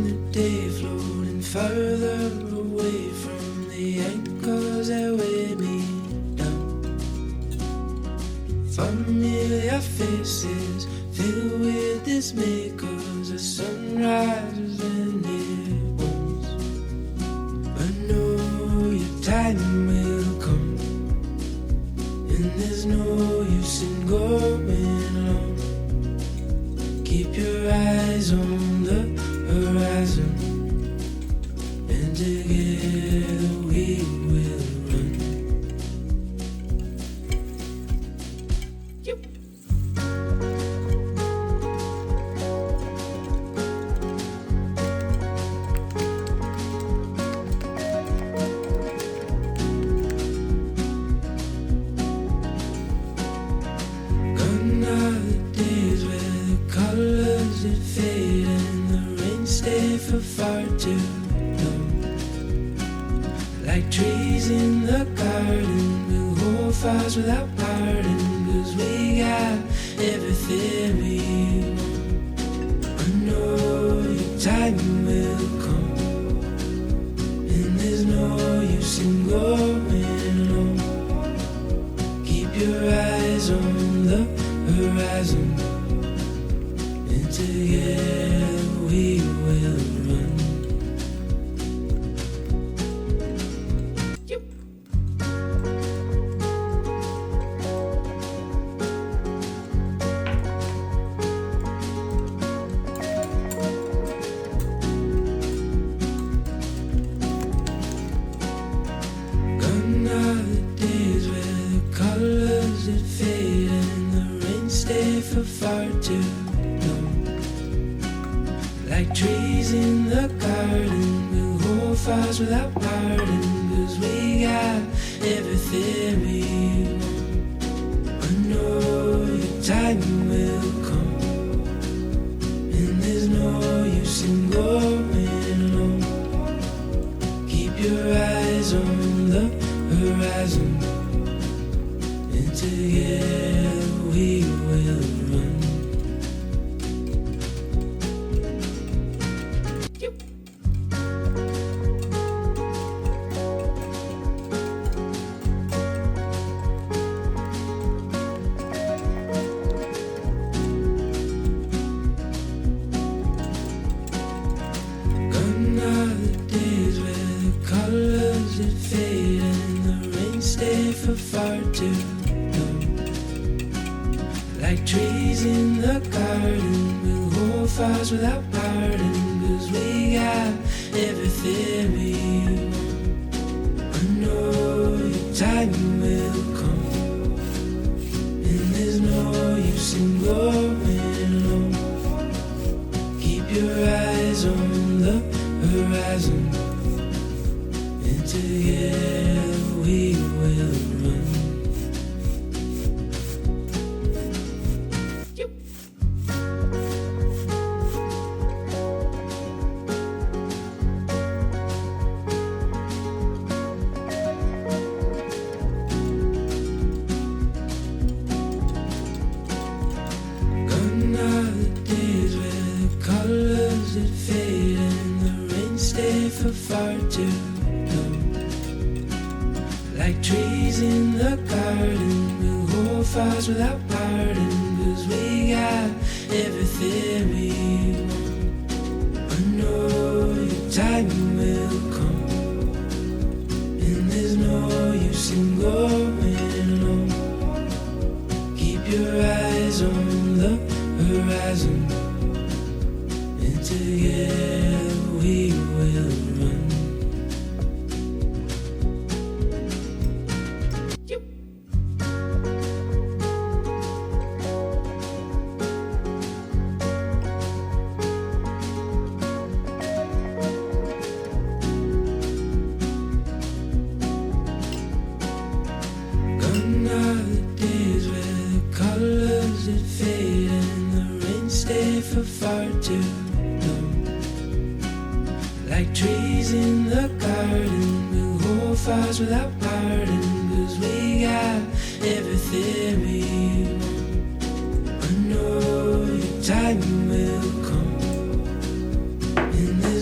the day, floating further away from the anchors that weigh me down. Familiar faces filled with dismay, 'cause the sun rises when it wants. But know your time will come, and there's no use in going on. Keep your eyes on the horizon, and together we will run. Gone are the days where the colors that fade and the rain stay for far too long. Like trees in the garden, we'll hold fast without parting, 'cause we got everything we want. I know your time will come, and there's no use in going on. Keep your eyes on the horizon, and together we will run. Gone are the days where the colors that fade and the rain stay for far too long. Like trees in the garden, we'll hold fast without parting, 'cause we got everything we want. I know your time will come, and there's no use in going on. Keep your eyes on the horizon, and together we will run. Gone are the days where the colors that fade and the rain stay for far too long. Like trees in the garden, we'll hold fast without parting, 'cause we got everything we want. I know your time will come, and there's no use in going on. Keep your eyes on the horizon, and together we will run. Gone are the days where the colors that fade and the rain stay for far too long. Like trees in the garden, we'll hold fast without parting, 'cause we got everything we want. I know your time will come, and there's no use in going on. Keep your eyes on the horizon, and together we will run. Gone are the days where the colors that fade and the rain stay for far too long. Like trees in the garden, we'll hold fast without parting, 'cause we got everything we want. I know your time will come, and there's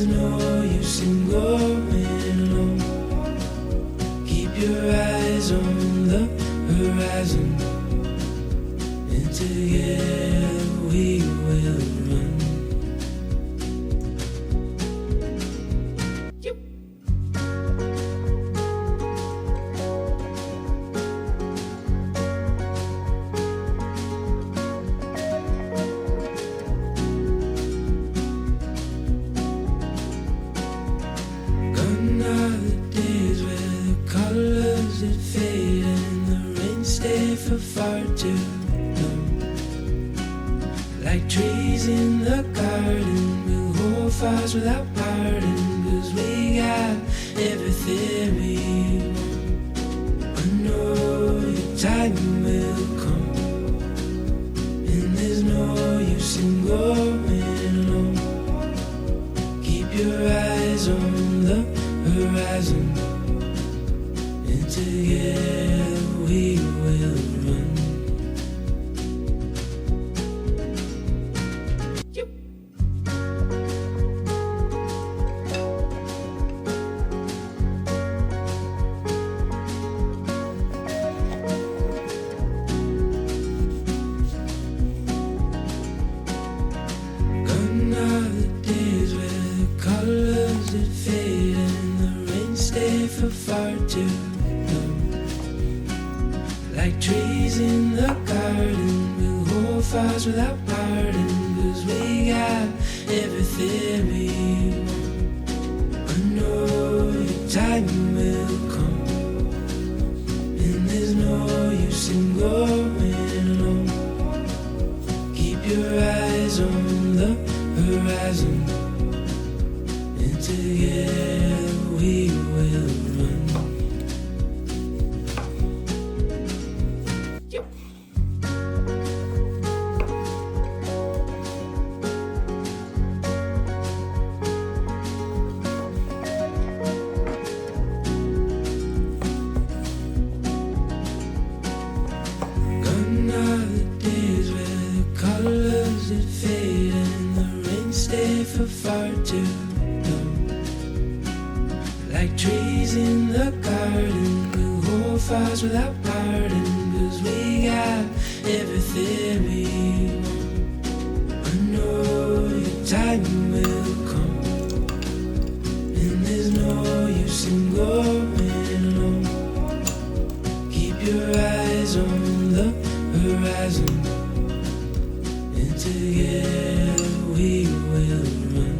fires without parting, 'cause we got everything we want. I know your time will come, and there's no use in going alone. Keep your eyes on the horizon, and together we will run. For far too long, like trees in the garden, we'll hold fires without parting, 'cause we got everything we want. I know your time will come, and there's no use in going alone. Keep your eyes on the horizon, and together we will run. Gone are the days where the colors that fade and the rain stay for far too long. Like trees in the garden, we'll hold fires without parting, 'cause we got everything we want. I know your time will come, and there's no use in going alone. Keep your eyes on the horizon, and together we will run.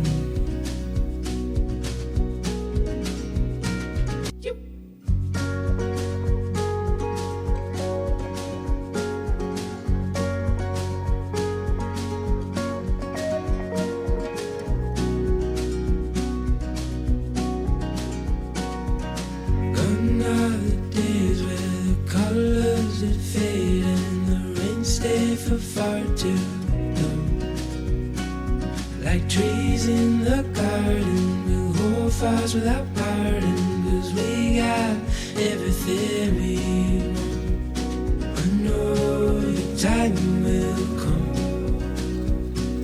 Gone are the days where the colors that fade and the rain stay for far too long. Like trees in the garden, we'll hold fires without parting, 'cause we got everything we want. I know your time will come,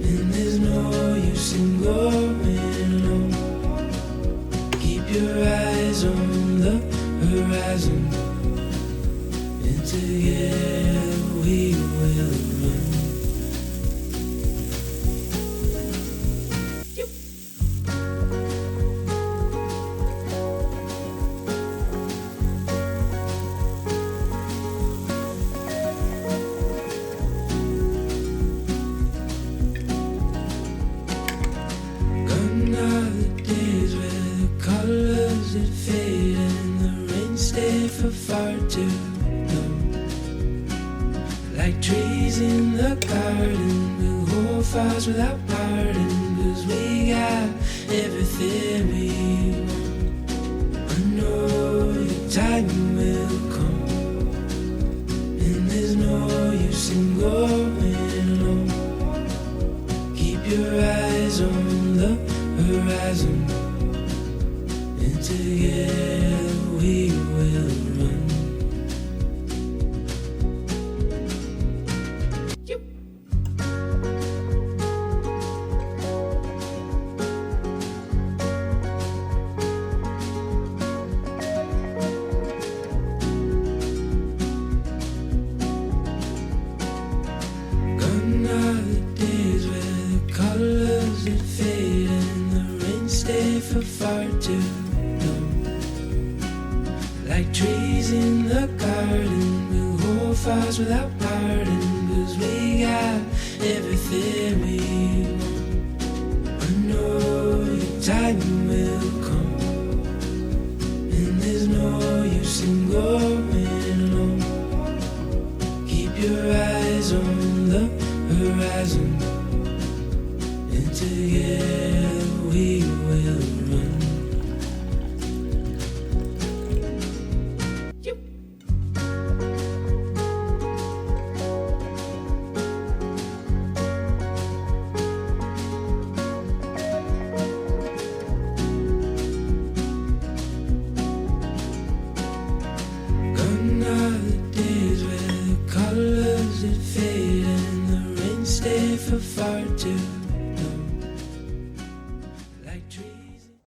and there's no use in going alone. Keep your eyes on the horizon, and together we will run. Gone are the days where the colors that fade and the rain stay for far too long. Like trees in the garden, we'll hold fires without parting, 'cause we got everything we want. I know your time will come, and there's no use in going alone. Keep your eyes on the horizon, and together we will run. Gone are the days where the colors that fade and the rain stay for far too long. Like trees in the garden, we'll hold fires without parting, 'cause we got everything we want. I know your time will come, and there's no use in going alone. Keep your eyes on the horizon, and together we will run.